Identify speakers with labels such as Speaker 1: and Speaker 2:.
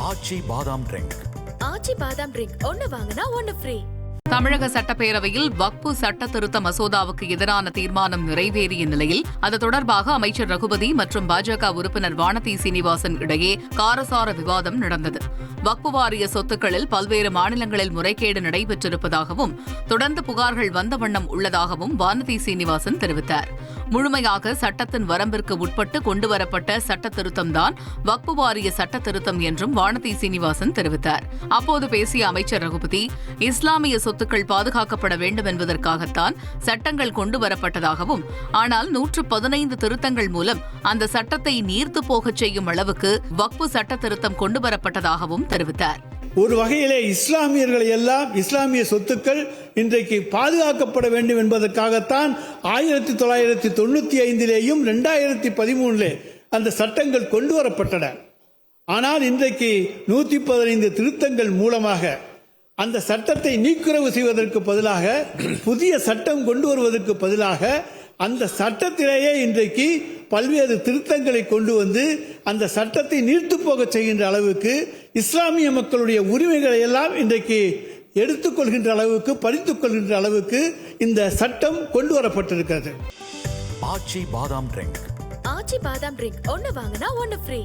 Speaker 1: ஆச்சி பாதாம் ட்ரிங்க்.
Speaker 2: ஆச்சி பாதாம் ட்ரிங்க் ஒன்னு வாங்கினா ஒன்னு ஃப்ரீ.
Speaker 3: தமிழக சட்டப்பேரவையில் வக்பு சட்ட திருத்த மசோதாவுக்கு எதிரான தீர்மானம் நிறைவேறிய நிலையில் அது தொடர்பாக அமைச்சர் ரகுபதி மற்றும் பாஜக உறுப்பினர் வானதி சீனிவாசன் இடையே காரசார விவாதம் நடந்தது. வக்பு வாரிய சொத்துக்களில் பல்வேறு மாநிலங்களில் முறைகேடு நடைபெற்றிருப்பதாகவும் தொடர்ந்து புகார்கள் வந்த வண்ணம் உள்ளதாகவும் வானதி சீனிவாசன் தெரிவித்தார். முழுமையாக சட்டத்தின் வரம்பிற்கு உட்பட்டு கொண்டுவரப்பட்ட சட்ட திருத்தம்தான் வக்பு வாரிய சட்ட திருத்தம் என்றும் வானதி சீனிவாசன் தெரிவித்தார். அப்போது பேசிய அமைச்சர் ரகுபதி, இஸ்லாமிய சொத்துக்கள் பாதுகாக்கப்பட வேண்டும் என்பதற்காகத்தான் சட்டங்கள் கொண்டுவரப்பட்டதாகவும், ஆனால் 115 திருத்தங்கள் மூலம் அந்த சட்டத்தை நீர்த்து போகச் செய்யும் அளவுக்கு வக்பு சட்ட திருத்தம் கொண்டுவரப்பட்டதாகவும் தெரிவித்தார்.
Speaker 4: ஒரு வகையிலே இஸ்லாமியர்களை எல்லாம் இஸ்லாமிய சொத்துக்கள் இன்றைக்கு பாதுகாக்கப்பட வேண்டும் என்பதற்காகத்தான் 1995 2013 அந்த சட்டங்கள் கொண்டு வரப்பட்டன. ஆனால் இன்றைக்கு 115 திருத்தங்கள் மூலமாக அந்த சட்டத்தை நீக்குறவு செய்வதற்கு பதிலாக புதிய சட்டம் கொண்டு வருவதற்கு பதிலாக அந்த சட்டத்திலேயே இன்றைக்கு பல்வேறு திருத்தங்களை கொண்டு வந்து அந்த சட்டத்தை நீர்த்து போக செய்கின்ற அளவுக்கு இஸ்லாமிய மக்களுடைய உரிமைகளை எல்லாம் இன்றைக்கு எடுத்துக்கொள்கின்ற அளவுக்கு பறித்துக் கொள்கின்ற அளவுக்கு இந்த சட்டம் கொண்டு வரப்பட்டிருக்கிறது.
Speaker 1: ஆச்சி பாதாம் ட்ரிங்க்.
Speaker 2: ஆச்சி பாதாம் ட்ரிங்க் ஒன்னு வாங்கினா ஒன்னு ஃப்ரீ.